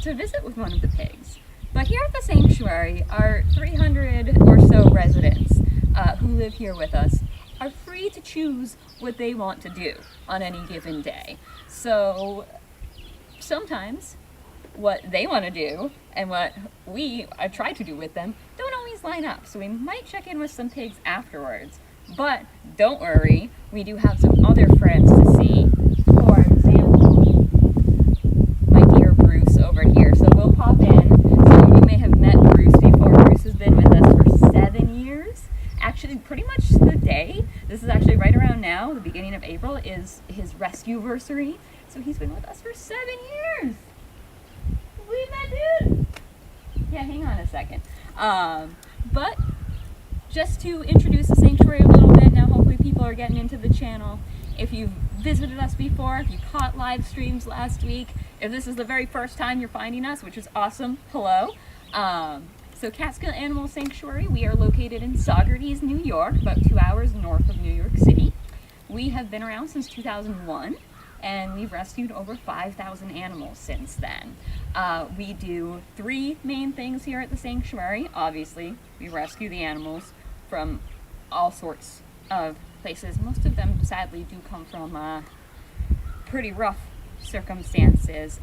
to visit with one of the pigs. But here at the sanctuary, our 300 or so residents who live here with us are free to choose what they want to do on any given day. So sometimes what they want to do and what I try to do with them don't always line up. So we might check in with some pigs afterwards. But don't worry, we do have some other friends to see. For example, my dear Bruce over here. So we'll pop in. Some of you may have met Bruce before. Bruce has been with us for 7 years. Actually, pretty much the day, this is actually right around now, the beginning of April, is his rescue-versary. So he's been with us for 7 years. Believe that, dude? Yeah, hang on a second. But just to introduce the sanctuary a little bit, now hopefully people are getting into the channel. If you've visited us before, if you caught live streams last week, if this is the very first time you're finding us, which is awesome, hello. So Catskill Animal Sanctuary, we are located in Saugerties, New York, about 2 hours north of New York City. We have been around since 2001, and we've rescued over 5,000 animals since then. We do 3 main things here at the sanctuary. Obviously, we rescue the animals from all sorts of places. Most of them, sadly, do come from pretty rough circumstances,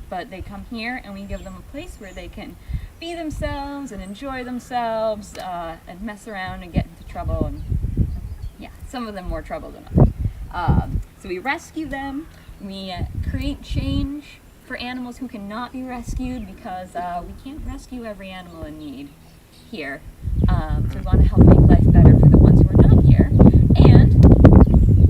but they come here and we give them a place where they can be themselves and enjoy themselves and mess around and get into trouble, and yeah, some of them more trouble than others. So we rescue them, we create change for animals who cannot be rescued because we can't rescue every animal in need here. So we want to help make life better for the ones who are not here. And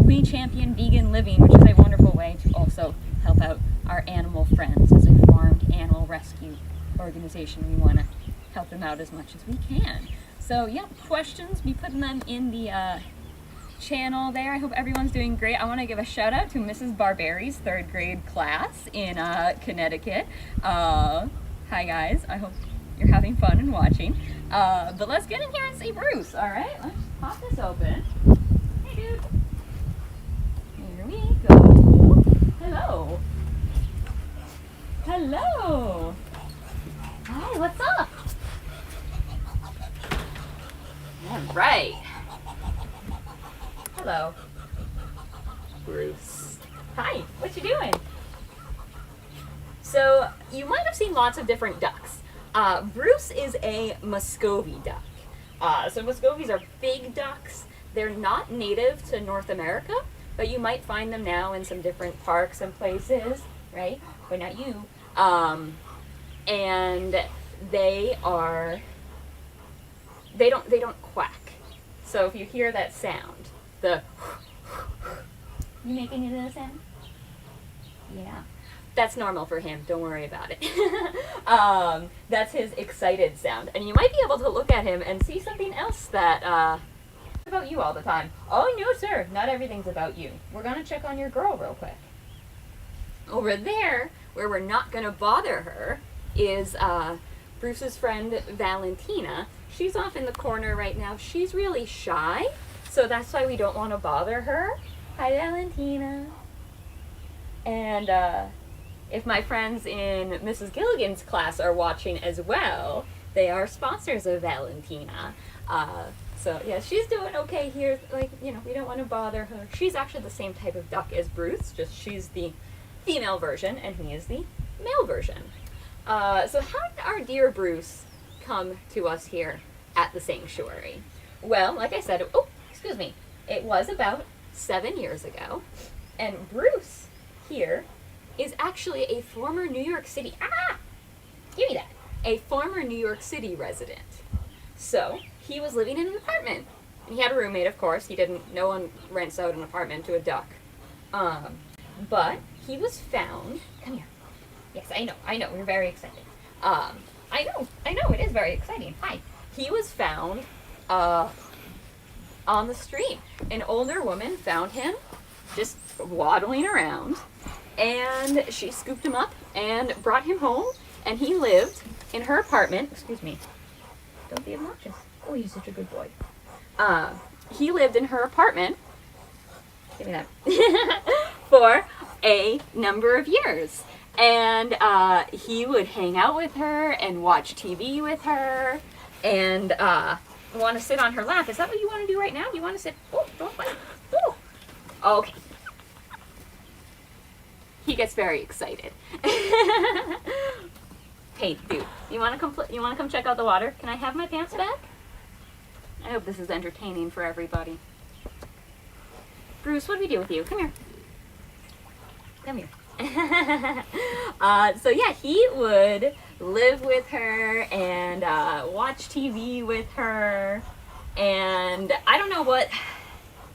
we champion vegan living, which is a wonderful way to also help out our animal friends. As a farmed animal rescue organization, we want to help them out as much as we can. So yeah, questions, be putting them in the channel there. I hope everyone's doing great. I want to give a shout out to Mrs. Barberry's 3rd grade class in Connecticut. Hi guys, I hope you're having fun and watching. But let's get in here and see Bruce, alright? Let's pop this open. Hey dude. Here we go. Hello. Hello. Hi, what's up? Alright. Hello. Bruce. Hi, what you doing? So, you might have seen lots of different ducks. Bruce is a Muscovy duck. So Muscovies are big ducks. They're not native to North America, but you might find them now in some different parks and places, right? But not you. And they don't quack. So if you hear that sound, you make any of that sound? Yeah. That's normal for him. Don't worry about it. That's his excited sound. And you might be able to look at him and see something else that about you all the time. Oh, no, sir. Not everything's about you. We're going to check on your girl real quick. Over there, where we're not going to bother her, is Bruce's friend Valentina. She's off in the corner right now. She's really shy, so that's why we don't want to bother her. Hi, Valentina. And if my friends in Mrs. Gilligan's class are watching as well, they are sponsors of Valentina. So yeah, she's doing okay here. Like, you know, we don't want to bother her. She's actually the same type of duck as Bruce, just she's the female version and he is the male version. So how did our dear Bruce come to us here at the sanctuary? Well, like I said, it was about 7 years ago, and Bruce here is actually a former New York City, give me that, a former New York City resident. So he was living in an apartment, and he had a roommate, of course. No one rents out an apartment to a duck. But he was found, come here. Yes, I know, we're very excited. I know, it is very exciting. Hi. He was found on the street. An older woman found him just waddling around, and she scooped him up and brought him home, and he lived in her apartment. Excuse me. Don't be obnoxious. Oh, he's such a good boy. He lived in her apartment, give me that, for a number of years. And he would hang out with her and watch TV with her and want to sit on her lap. Is that what you want to do right now? Do you want to sit? Oh, don't fight. Oh. Okay. He gets very excited. Hey, dude, you want to come check out the water? Can I have my pants back? I hope this is entertaining for everybody. Bruce, what do we do with you? Come here. Come here. So yeah, he would live with her and watch TV with her, and I don't know what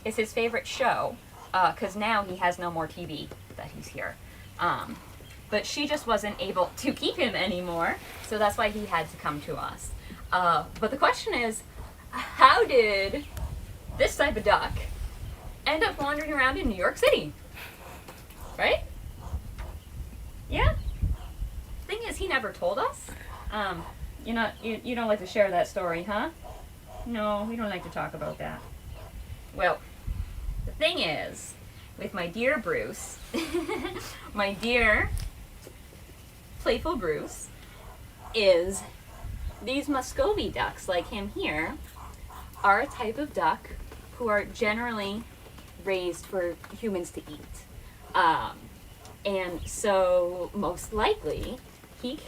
is his favorite show, because now he has no more TV that he's here. But she just wasn't able to keep him anymore, so that's why he had to come to us. But the question is, how did this type of duck end up wandering around in New York City? Right? Yeah? Thing is, he never told us. You don't like to share that story, huh? No, we don't like to talk about that. Well, the thing is, with my dear Bruce, my dear playful Bruce, is these Muscovy ducks, like him here, are a type of duck who are generally raised for humans to eat. And so most likely he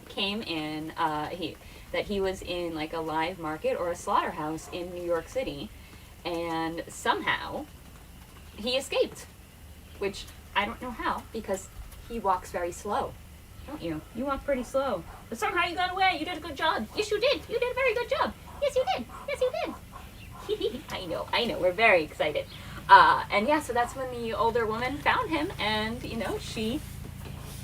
came in, he was in like a live market or a slaughterhouse in New York City, and somehow he escaped, which I don't know how, because he walks very slow, don't you? You walk pretty slow, but somehow you got away. You did a good job. Yes, you did. You did a very good job. Yes, you did. Yes, you did. I know. We're very excited. And yeah, so that's when the older woman found him, and she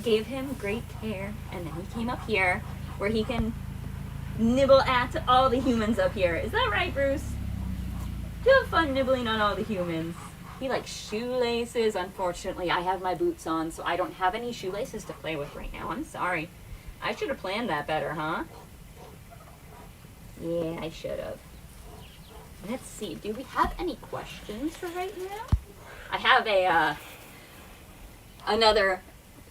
gave him great care, and then he came up here where he can nibble at all the humans up here. Is that right, Bruce? You have fun nibbling on all the humans. He likes shoelaces. Unfortunately, I have my boots on, so I don't have any shoelaces to play with right now. I'm sorry. I should have planned that better, huh? Yeah, I should have. Let's see. Do we have any questions for right now? I have another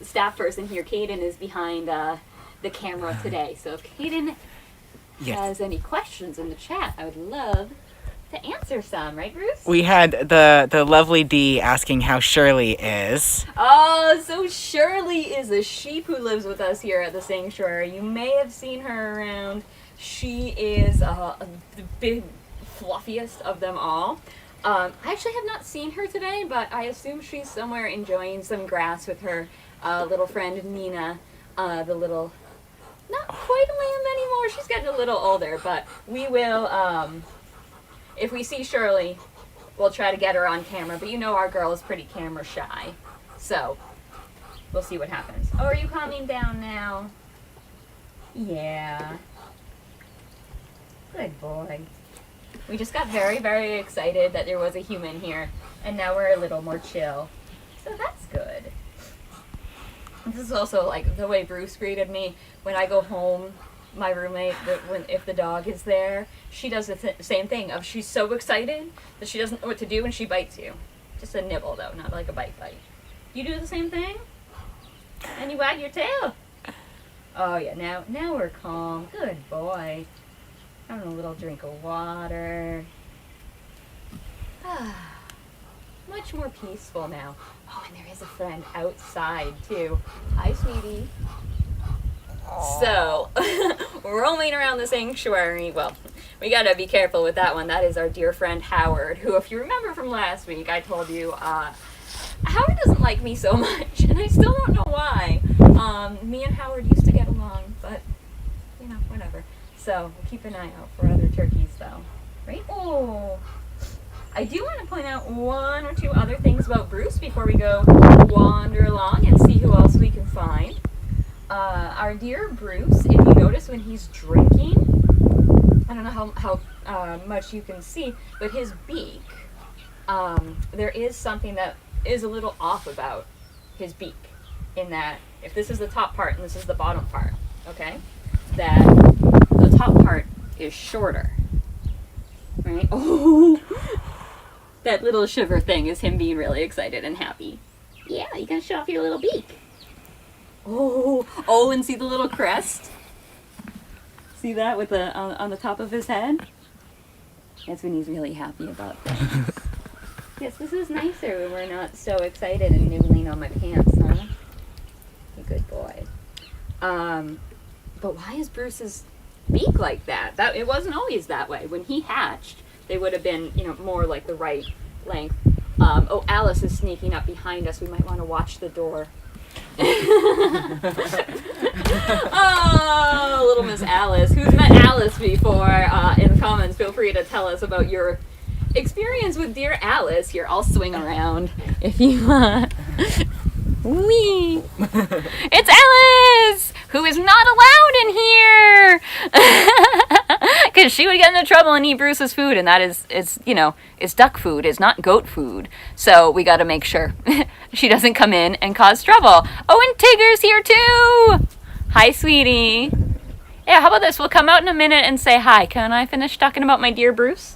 staff person here. Caden is behind the camera today. So if Caden has any questions in the chat, I would love to answer some. Right, Bruce? We had the lovely Dee asking how Shirley is. Oh, so Shirley is a sheep who lives with us here at the sanctuary. You may have seen her around. She is the big, fluffiest of them all. I actually have not seen her today, but I assume she's somewhere enjoying some grass with her little friend Nina, the little, not quite a lamb anymore. She's getting a little older, but we will, if we see Shirley, we'll try to get her on camera. But our girl is pretty camera shy, so we'll see what happens. Oh, are you calming down now? Yeah. Good boy. We just got very, very excited that there was a human here, and now we're a little more chill. So that's good. This is also like the way Bruce greeted me when I go home. My roommate, if the dog is there, she does the same thing. She's so excited that she doesn't know what to do, and she bites you. Just a nibble, though, not like a bite. You do the same thing? And you wag your tail? Oh, yeah, now we're calm. Good boy. Having a little drink of water. Much more peaceful now. Oh, and there is a friend outside, too. Hi, sweetie. So, roaming around the sanctuary, well, we gotta be careful with that one. That is our dear friend Howard, who, if you remember from last week, I told you, Howard doesn't like me so much, and I still don't know why. Me and Howard used to get along, but, whatever. So, we'll keep an eye out for other turkeys, though. Right? Oh! I do want to point out one or two other things about Bruce before we go wander along and see who else we can find. Our dear Bruce, if you notice when he's drinking, I don't know how much you can see, but his beak, there is something that is a little off about his beak, in that if this is the top part and this is the bottom part, okay, that the top part is shorter, right? Oh, that little shiver thing is him being really excited and happy. Yeah, you gotta show off your little beak. Oh, and see the little crest? See that with the on the top of his head? That's when he's really happy about things. Yes, this is nicer when we're not so excited and nibbling on my pants, huh? A good boy. But why is Bruce's beak like that? It wasn't always that way. When he hatched, they would have been, more like the right length. Oh, Alice is sneaking up behind us. We might want to watch the door. Oh, little Miss Alice. Who's met Alice before? In the comments, feel free to tell us about your experience with dear Alice. Here, I'll swing around if you want. Wee! It's Alice, who is not allowed in here, because she would get into trouble and eat Bruce's food, and that is duck food. It's not goat food. So we got to make sure she doesn't come in and cause trouble. Oh, and Tigger's here too. Hi, sweetie. Yeah, how about this? We'll come out in a minute and say hi. Can I finish talking about my dear Bruce?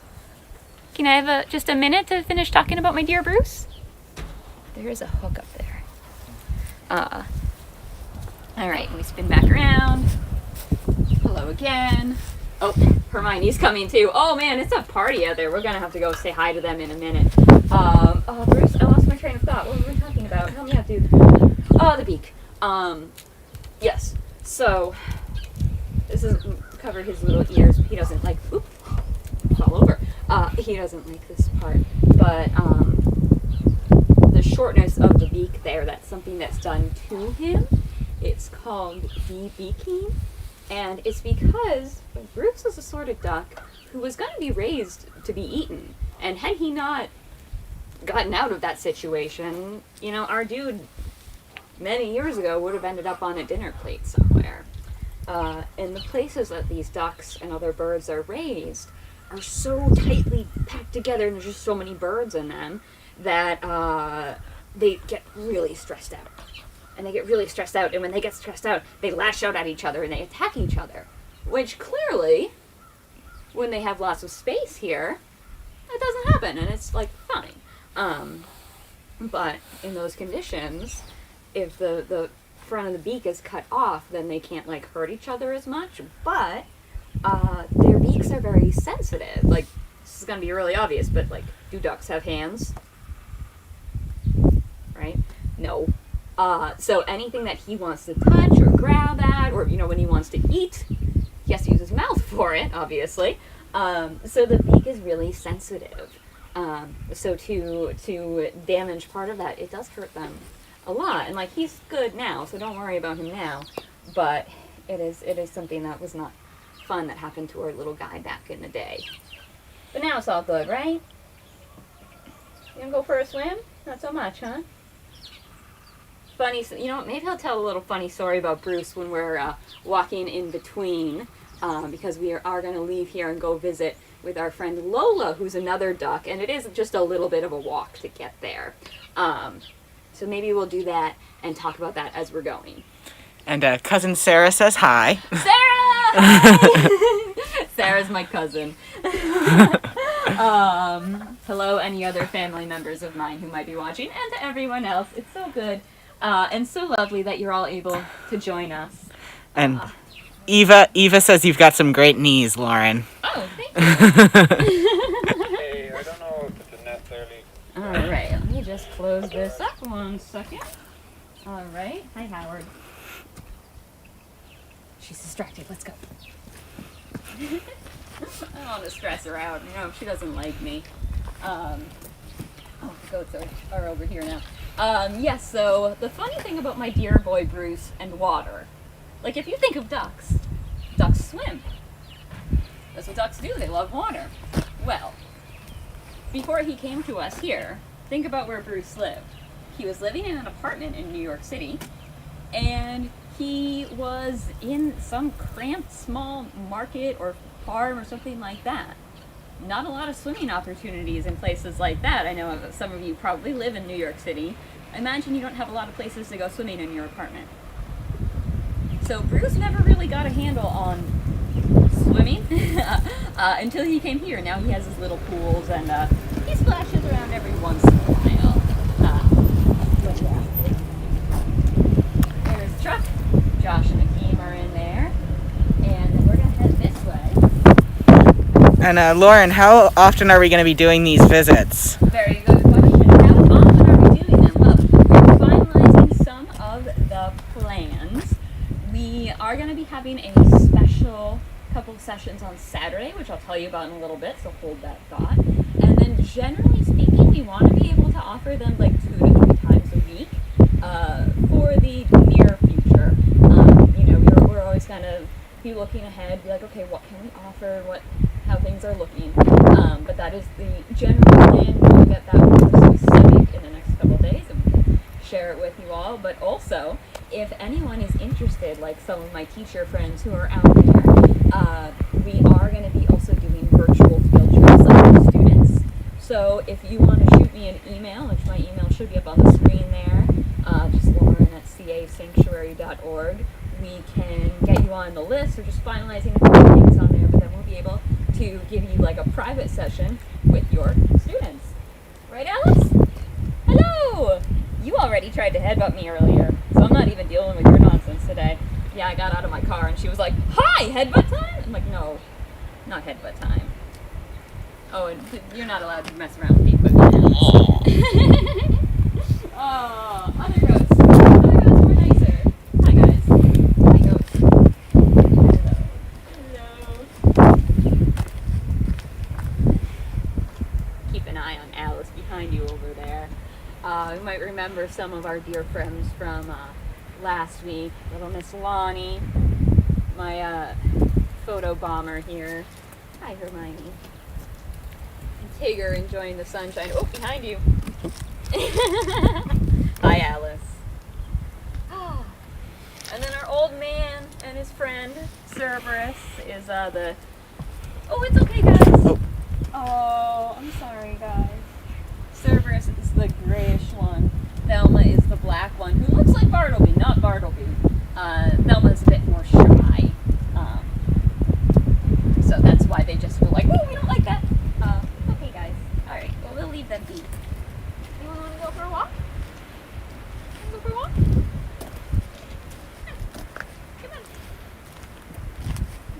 Can I have just a minute to finish talking about my dear Bruce? There is a hook up there. All right, we spin back around. Hello again. Oh, Hermione's coming too. Oh man, it's a party out there. We're gonna have to go say hi to them in a minute. Oh, Bruce, I lost my train of thought. What were we talking about? Help me out, dude. Oh, the beak. Yes. So, this is cover his little ears. He doesn't like. Oop, fall over. He doesn't like this part, but the shortness of the beak there, that's something that's done to him. It's called de-beaking, and it's because Bruce was a sort of duck who was going to be raised to be eaten, and had he not gotten out of that situation, our dude many years ago would have ended up on a dinner plate somewhere. And the places that these ducks and other birds are raised are so tightly packed together, and there's just so many birds in them, that they get really stressed out. And they get really stressed out, and when they get stressed out, they lash out at each other and they attack each other. Which clearly, when they have lots of space here, that doesn't happen, and it's fine. But in those conditions, if the front of the beak is cut off, then they can't hurt each other as much. But their beaks are very sensitive. This is gonna be really obvious, but do ducks have hands? Right? No. So anything that he wants to touch or grab at, or when he wants to eat, he has to use his mouth for it, obviously. So the beak is really sensitive. So to damage part of that, it does hurt them a lot. And he's good now, so don't worry about him now. But it is something that was not fun that happened to our little guy back in the day. But now it's all good, right? You gonna go for a swim? Not so much, huh? Funny, maybe I'll tell a little funny story about Bruce when we're walking in between, because we are going to leave here and go visit with our friend Lola, who's another duck, and it is just a little bit of a walk to get there. So maybe we'll do that and talk about that as we're going. And cousin Sarah says hi. Sarah! Hi! Sarah's my cousin. Hello, any other family members of mine who might be watching, and to everyone else. It's so good. And so lovely that you're all able to join us. And Eva says you've got some great knees, Lauren. Oh, thank you. Hey, I don't know if it's necessarily... All right, let me just close this up 1 second. All right. Hi, Howard. She's distracted. Let's go. I don't want to stress her out. She doesn't like me. Oh, the goats are over here now. Yes, so the funny thing about my dear boy Bruce and water, if you think of ducks swim. That's what ducks do, they love water. Well, before he came to us here, think about where Bruce lived. He was living in an apartment in New York City, and he was in some cramped small market or farm or something like that. Not a lot of swimming opportunities in places like that. I know some of you probably live in New York City. I imagine you don't have a lot of places to go swimming in your apartment. So Bruce never really got a handle on swimming until he came here. Now he has his little pools, and he splashes around every once in a while. But yeah. There's truck. Josh and Akeem are in there. And then we're going to head this way. And Lauren, how often are we going to be doing these visits? Very good question. How often are we doing them? Well, we're finalizing some of the plans. We are going to be having a special couple of sessions on Saturday, which I'll tell you about in a little bit, so hold that thought. And then generally speaking, we want to be able to offer them like 2 to 3 times a week for the near future. We're always kind of be looking ahead, be like, okay, what can we offer, how things are looking. But that is the general plan. We'll get that more specific in the next couple of days and we can share it with you all. But also, if anyone is interested, like some of my teacher friends who are out there, we are going to be also doing virtual field trips with students. So if you want to shoot me an email, which my email should be up on the screen there, just lauren@casanctuary.org, we can get you on the list or just finalizing a couple things on there, but then we'll be able to give you like a private session with your students. Right, Alice? Hello! You already tried to headbutt me earlier, so I'm not even dealing with your nonsense today. Yeah, I got out of my car and she was like, "Hi, headbutt time?" I'm like, no, not headbutt time. Oh, and you're not allowed to mess around with the equipment. Oh, other goats. Other goats were nicer. Hi, guys. Hi, goats. Hello. Hello. Keep an eye on Alice behind you over there. You might remember some of our dear friends from last week. Little Miss Lonnie, my photo bomber here. Hi, Hermione. And Tigger enjoying the sunshine. Oh, behind you. Hi, Alice. And then our old man and his friend, Cerberus, is the... Oh, it's okay, guys. Oh, I'm sorry, guys. Cerberus is the grayish one. Thelma is the black one, who looks like Bartleby, not Bartleby. Thelma's a bit more shy. So that's why they just were like, "Oh, we don't like that." Okay, guys. Alright, well, we'll leave them be. Anyone want to go for a walk? Go for a walk? Come on.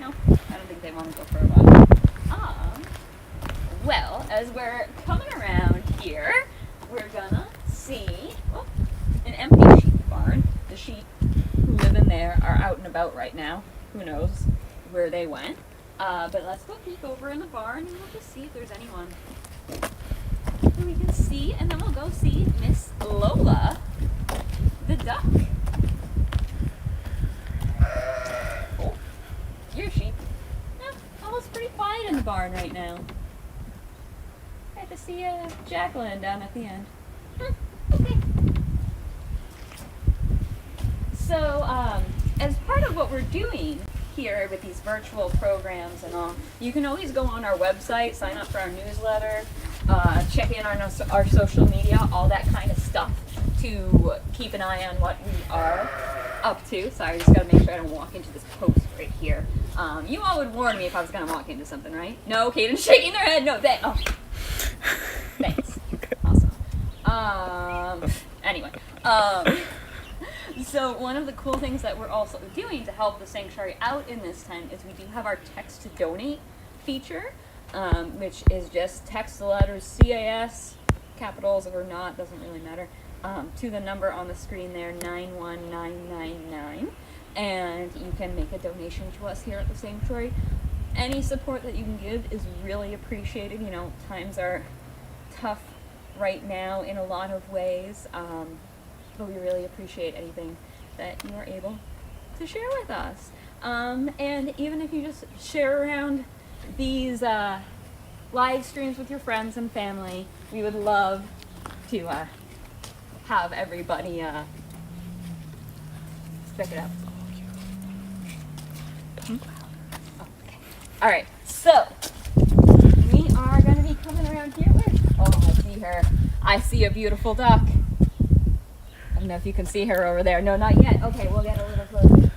No, I don't think they want to go for a walk. Well, as we're coming around here, we're gonna see an empty sheep barn. The sheep who live in there are out and about right now. Who knows where they went? But let's go peek over in the barn and we'll just see if there's anyone who we can see, and then we'll go see Miss Lola, the duck. Oh, your sheep. Oh, it's pretty quiet in the barn right now. I had to see Jacqueline down at the end. Okay. So, as part of what we're doing here with these virtual programs and all, you can always go on our website, sign up for our newsletter, check in on our social media, all that kind of stuff to keep an eye on what we are up to. Sorry, I just gotta make sure I don't walk into this post right here. You all would warn me if I was gonna walk into something, right? No, Caden's shaking their head. No, thanks. Awesome. Anyway, so one of the cool things that we're also doing to help the sanctuary out in this time is we do have our text to donate feature, which is just text the letters CAS, capitals or not, doesn't really matter, to the number on the screen there, 91999, and you can make a donation to us here at the sanctuary. Any support that you can give is really appreciated. You know, times are tough right now in a lot of ways, but we really appreciate anything that you are able to share with us. And even if you just share around these live streams with your friends and family, we would love to have everybody pick it up. Okay. All right, so we are going to be coming around here. Oh, I see her. I see a beautiful duck. I don't know if you can see her over there. No, not yet. Okay, we'll get a little closer.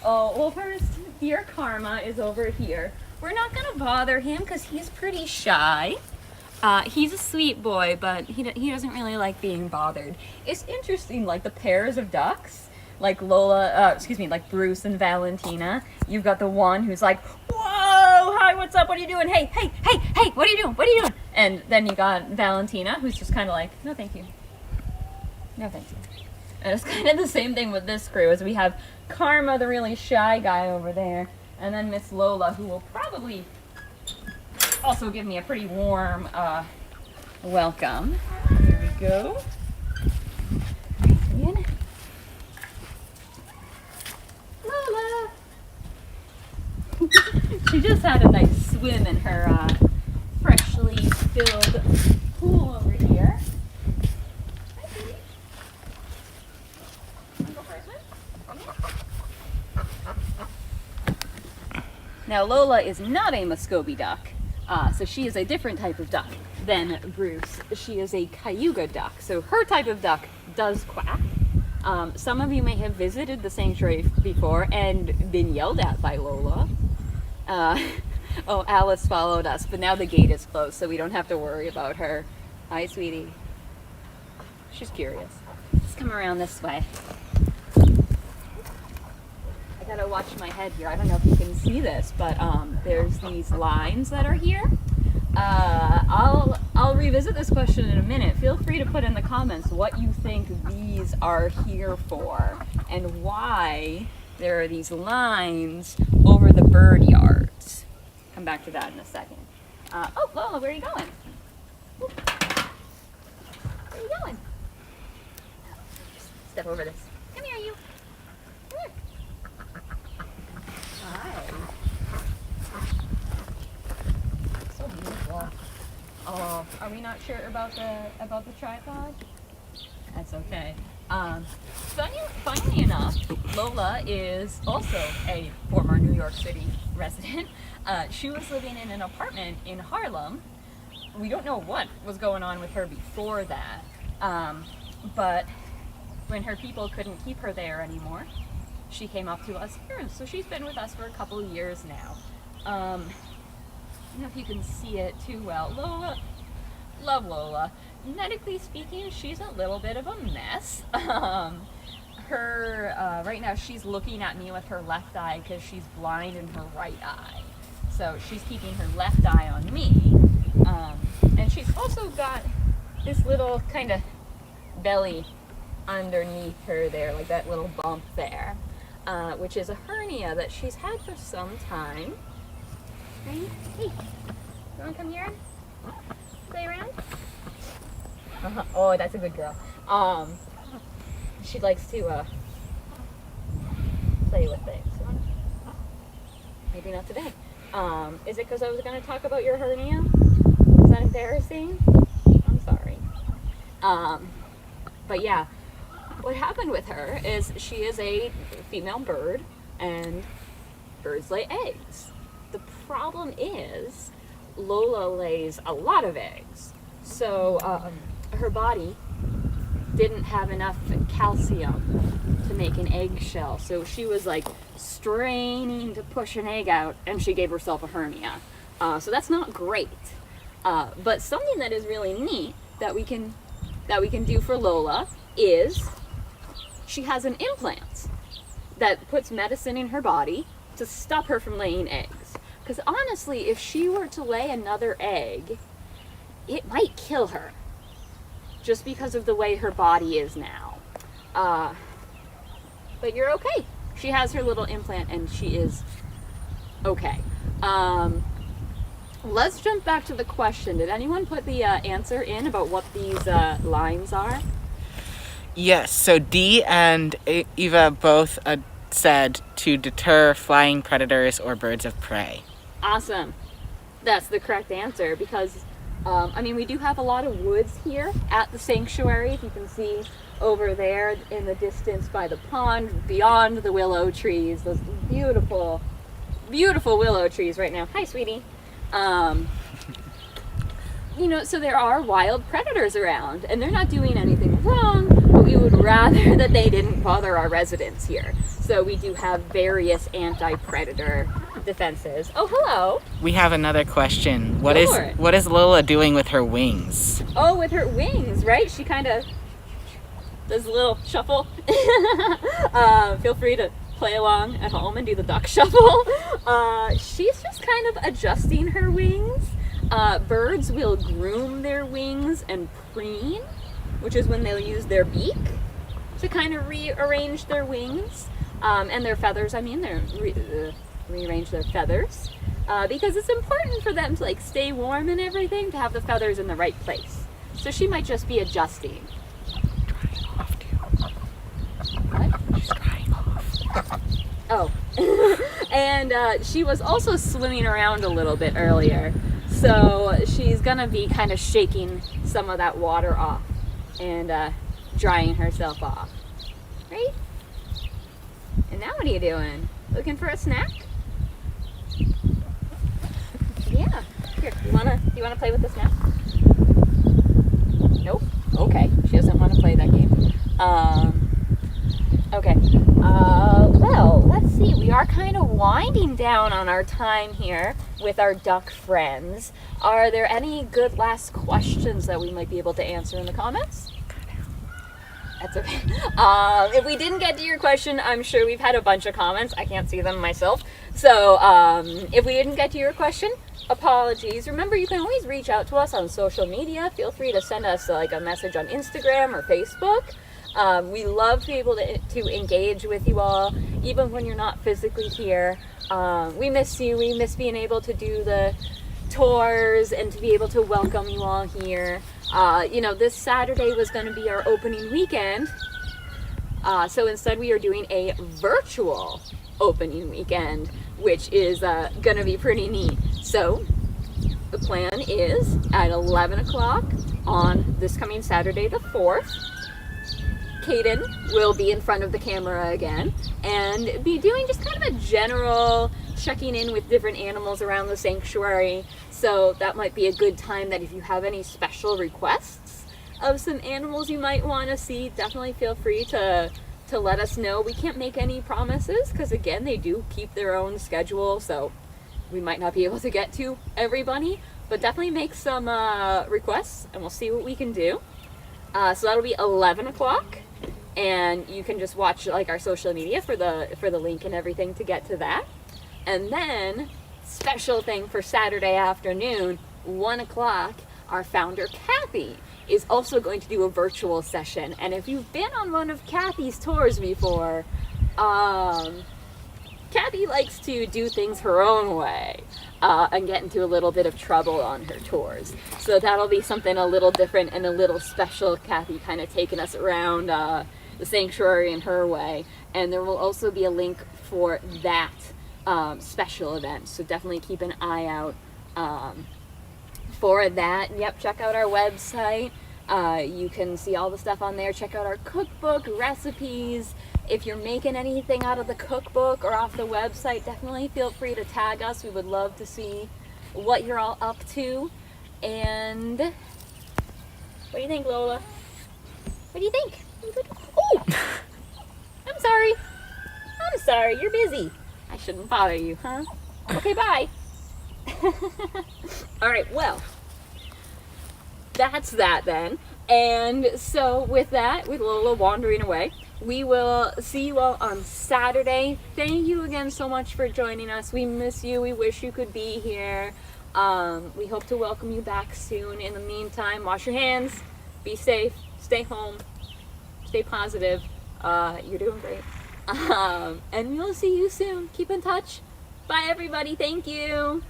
Oh, well, first, dear Karma is over here. We're not going to bother him because he's pretty shy. He's a sweet boy, but he doesn't really like being bothered. It's interesting, like the pairs of ducks, like like Bruce and Valentina. You've got the one who's like, whoa, hi, what's up, what are you doing? Hey, hey, hey, hey, what are you doing? What are you doing? And then you got Valentina, who's just kind of like, no, thank you. No, thank you. And it's kind of the same thing with this crew, as we have Karma, the really shy guy over there, and then Miss Lola, who will probably also give me a pretty warm welcome. Here we go. In. Lola! She just had a nice swim in her freshly filled pool over here. Hi, sweetie. Wanna go for a swim? Now, Lola is not a Muscovy duck. So she is a different type of duck than Bruce. She is a cayuga duck. So her type of duck does quack. Some of you may have visited the sanctuary before and been yelled at by Lola. Oh, Alice followed us, but now the gate is closed, so we don't have to worry about her. Hi, sweetie. She's curious. Let's come around this way. I gotta watch my head here. I don't know if you can see this, but there's these lines that are here. I'll revisit this question in a minute. Feel free to put in the comments what you think these are here for and why there are these lines over the bird yards. Come back to that in a second. Oh, Lola, where are you going? Where are you going? Step over this. Come here, you. Come here. Hi. So beautiful. Oh, are we not sure about the tripod? That's okay. Funnily enough, Lola is also a former New York City resident. She was living in an apartment in Harlem. We don't know what was going on with her before that, but when her people couldn't keep her there anymore, she came up to us here. So she's been with us for a couple of years now. I don't know if you can see it too well. Lola, love Lola. Medically speaking, she's a little bit of a mess. Right now she's looking at me with her left eye because she's blind in her right eye. So she's keeping her left eye on me. And she's also got this little kind of belly underneath her there, like that little bump there, which is a hernia that she's had for some time. Right? Hey, you want to come here? Play around? Oh, that's a good girl. She likes to play with things. Maybe not today. Is it because I was going to talk about your hernia? Is that embarrassing? I'm sorry. But yeah, what happened with her is she is a female bird, and birds lay eggs. The problem is Lola lays a lot of eggs. So her body didn't have enough calcium to make an eggshell. So she was like straining to push an egg out, and she gave herself a hernia. So that's not great. But something that is really neat that we can do for Lola is she has an implant that puts medicine in her body to stop her from laying eggs. Because honestly, if she were to lay another egg, it might kill her, just because of the way her body is now. But you're okay. She has her little implant and she is okay. Let's jump back to the question. Did anyone put the answer in about what these lines are? Yes, so Dee and Eva both said to deter flying predators or birds of prey. Awesome. That's the correct answer because, we do have a lot of woods here at the sanctuary. If you can see over there in the distance by the pond, beyond the willow trees, those beautiful, beautiful willow trees right now. Hi, sweetie. So there are wild predators around, and they're not doing anything wrong, but we would rather that they didn't bother our residents here. So we do have various anti-predator defenses. Oh, hello. We have another question. Go for it. What is Lola doing with her wings? Oh, with her wings, right? She kind of does a little shuffle. Feel free to play along at home and do the duck shuffle. She's just kind of adjusting her wings. Birds will groom their wings and preen, which is when they'll use their beak to kind of rearrange their wings. And their feathers, rearrange their feathers. Because it's important for them to like stay warm and everything, to have the feathers in the right place. So she might just be adjusting. Drying off too. What? She's drying off. Oh. And she was also swimming around a little bit earlier. So she's gonna be kind of shaking some of that water off and drying herself off. Right? And now what are you doing? Looking for a snack? Yeah. Here, do you wanna play with the snack? Nope. Okay. She doesn't want to play that game. Okay. Well, let's see. We are kind of winding down on our time here with our duck friends. Are there any good last questions that we might be able to answer in the comments? That's okay. If we didn't get to your question, I'm sure we've had a bunch of comments. I can't see them myself. So if we didn't get to your question, apologies. Remember, you can always reach out to us on social media. Feel free to send us like a message on Instagram or Facebook. We love to be able to engage with you all, even when you're not physically here. We miss you. We miss being able to do the tours and to be able to welcome you all here. This Saturday was going to be our opening weekend. So instead we are doing a virtual opening weekend, which is going to be pretty neat. So the plan is at 11 o'clock on this coming Saturday the 4th, Caden will be in front of the camera again and be doing just kind of a general checking in with different animals around the sanctuary. So that might be a good time that if you have any special requests of some animals you might want to see, definitely feel free to let us know. We can't make any promises because again, they do keep their own schedule, so we might not be able to get to everybody, but definitely make some requests and we'll see what we can do. So that'll be 11 o'clock. And you can just watch like our social media for the link and everything to get to that. And then special thing for Saturday afternoon, 1 o'clock, our founder Kathy is also going to do a virtual session. And if you've been on one of Kathy's tours before, Kathy likes to do things her own way and get into a little bit of trouble on her tours. So that'll be something a little different and a little special. Kathy kind of taking us around the sanctuary in her way. And there will also be a link for that special event. So definitely keep an eye out for that. Yep, check out our website. You can see all the stuff on there. Check out our cookbook, recipes. If you're making anything out of the cookbook or off the website, definitely feel free to tag us. We would love to see what you're all up to. And what do you think, Lola? What do you think? Oh! I'm sorry. You're busy. I shouldn't bother you, huh? Okay, bye. All right, well, that's that then. And so with that, with Lola wandering away, we will see you all on Saturday. Thank you again so much for joining us. We miss you. We wish you could be here. We hope to welcome you back soon. In the meantime, wash your hands, be safe, stay home, stay positive. You're doing great. And we'll see you soon. Keep in touch. Bye, everybody. Thank you.